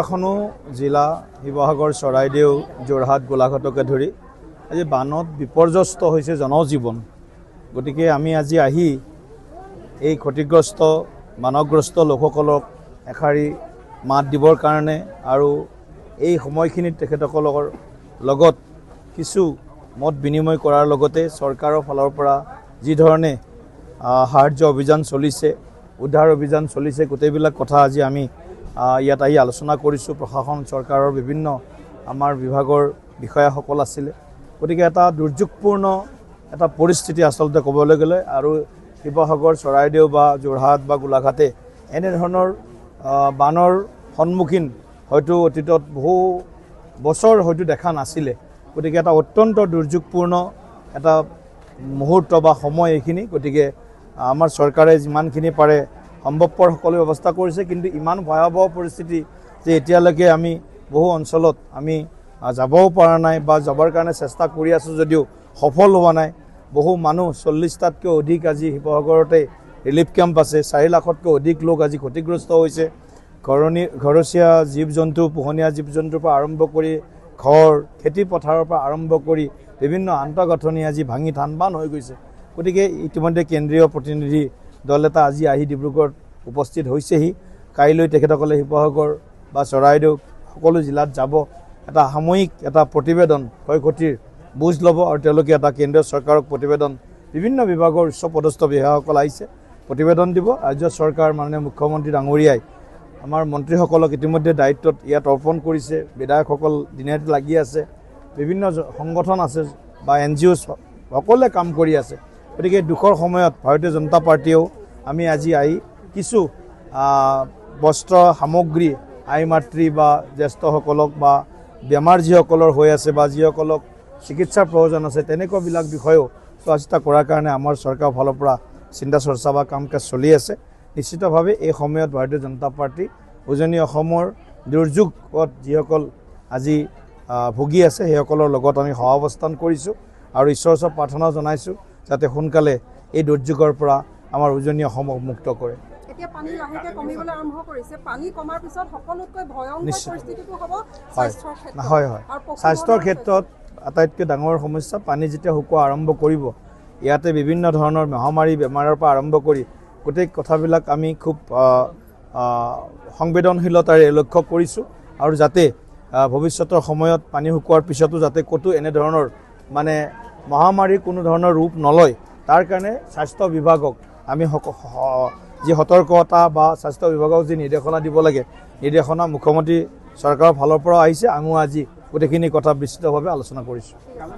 এখনো জিলা শিৱসাগৰ চৰাইদেউ যোৰহাট গোলাঘাটকে ধৰি আজি বানত বিপৰ্যস্ত হৈছে জনজীৱন। গতিকে আমি আজি আহি এই ক্ষতিগ্ৰস্ত বানগ্ৰস্ত লোকসকলক এষাৰি মাত দিবৰ কাৰণে আৰু এই সময়খিনিত তেখেতসকলৰ লগত কিছু মত বিনিময় কৰাৰ লগতে চৰকাৰৰ ফালৰ পৰা যি ধৰণে সাহায্য অভিযান চলিছে, উদ্ধাৰ অভিযান চলিছে, গোটেইবিলাক কথা আজি আমি ইয়াত আহি আলোচনা কৰিছোঁ। প্ৰশাসন চৰকাৰৰ বিভিন্ন আমাৰ বিভাগৰ বিষয়াসকল আছিলে। গতিকে এটা দুৰ্যোগপূৰ্ণ এটা পৰিস্থিতি আচলতে ক'বলৈ গ'লে, আৰু শিৱসাগৰ চৰাইদেউ বা যোৰহাট বা গোলাঘাটে এনেধৰণৰ বানৰ সন্মুখীন হয়তো অতীতত বহু বছৰ হয়তো দেখা নাছিলে। গতিকে এটা অত্যন্ত দুৰ্যোগপূৰ্ণ এটা মুহূৰ্ত বা সময় এইখিনি। গতিকে আমাৰ চৰকাৰে যিমানখিনি পাৰে সম্ভৱপৰ সকলো ব্যৱস্থা কৰিছে, কিন্তু ইমান ভয়াৱহ পৰিস্থিতি যে এতিয়ালৈকে আমি বহু অঞ্চলত আমি যাবও পৰা নাই বা যাবৰ কাৰণে চেষ্টা কৰি আছোঁ যদিও সফল হোৱা নাই। বহু মানুহ 40টাতকৈ অধিক আজি শিৱসাগৰতে ৰিলিফ কেম্প আছে। 4 লাখতকৈ অধিক লোক আজি ক্ষতিগ্ৰস্ত হৈছে। ঘৰচীয়া জীৱ জন্তু, পোহনীয়া জীৱ জন্তুৰ পৰা আৰম্ভ কৰি ঘৰ, খেতি পথাৰৰ পৰা আৰম্ভ কৰি বিভিন্ন আন্তঃগাঁথনি আজি ভাঙি থান বান হৈ গৈছে। গতিকে ইতিমধ্যে কেন্দ্ৰীয় প্ৰতিনিধি দল এটা আজি আহি ডিব্ৰুগড়ত উপস্থিত হৈছেহি। কাইলৈ তেখেতসকলে শিৱসাগৰ বা চৰাইদেউ সকলো জিলাত যাব, এটা সাময়িক এটা প্ৰতিবেদন ক্ষয়ক্ষতিৰ বুজ ল'ব, আৰু তেওঁলোকে এটা কেন্দ্ৰীয় চৰকাৰক প্ৰতিবেদন, বিভিন্ন বিভাগৰ উচ্চপদস্থ বিষয়াসকল আহিছে, প্ৰতিবেদন দিব। ৰাজ্য চৰকাৰ মাননীয় মুখ্যমন্ত্ৰী ডাঙৰীয়াই আমাৰ মন্ত্ৰীসকলক ইতিমধ্যে দায়িত্বত ইয়াত অৰ্পণ কৰিছে। বিধায়কসকল দিনে ৰাতি লাগি আছে, বিভিন্ন সংগঠন আছে বা NGO সকলোৱে কাম কৰি আছে। গতিকে দুখৰ সময়ত ভাৰতীয় জনতা পাৰ্টীয়েও আমি আজি আহি কিছু বস্ত্ৰ সামগ্ৰী আই মাতৃ বা জ্যেষ্ঠসকলক বা বেমাৰ যিসকলৰ হৈ আছে বা যিসকলক চিকিৎসাৰ প্ৰয়োজন আছে তেনেকুৱাবিলাক বিষয়েও চোৱা চিতা কৰাৰ কাৰণে আমাৰ চৰকাৰৰ ফালৰ পৰা চিন্তা চৰ্চা বা কাম কাজ চলি আছে। নিশ্চিতভাৱে এই সময়ত ভাৰতীয় জনতা পাৰ্টী উজনি অসমৰ দুৰ্যোগত যিসকল আজি ভুগি আছে সেইসকলৰ লগত আমি সহাৱস্থান কৰিছোঁ আৰু ঈশ্বৰৰ ওচৰত প্ৰাৰ্থনা জনাইছোঁ যাতে সোনকালে এই দুৰ্যোগৰ পৰা আমাৰ উজনি অসমক মুক্ত কৰে। এতিয়া পানী লাহেকৈ কমিবলৈ আৰম্ভ কৰিছে। পানী কমাৰ পিছত সকলোতকৈ ভয়ংকৰ পৰিস্থিতিটো হ'ব স্বাস্থ্যৰ ক্ষেত্ৰত। হয়, স্বাস্থ্যৰ ক্ষেত্ৰত আটাইতকৈ ডাঙৰ সমস্যা পানী যেতিয়া শুকোৱা আৰম্ভ কৰিব, ইয়াতে বিভিন্ন ধৰণৰ মহামাৰী বেমাৰৰ পৰা আৰম্ভ কৰি গোটেই কথাবিলাক আমি খুব সংবেদনশীলতাৰে লক্ষ্য কৰিছোঁ, আৰু যাতে ভৱিষ্যতৰ সময়ত পানী শুকোৱাৰ পিছতো যাতে ক'তো এনেধৰণৰ মানে মহামাৰীৰ কোনো ধৰণৰ ৰূপ নলয়, তাৰ কাৰণে স্বাস্থ্য বিভাগক আমি যি সতৰ্কতা বা স্বাস্থ্য বিভাগক যি নিৰ্দেশনা দিব লাগে, নিৰ্দেশনা মুখ্যমন্ত্ৰী চৰকাৰৰ ফালৰ পৰাও আহিছে। আমিও আজি গোটেইখিনি কথা বিস্তৃতভাৱে আলোচনা কৰিছোঁ।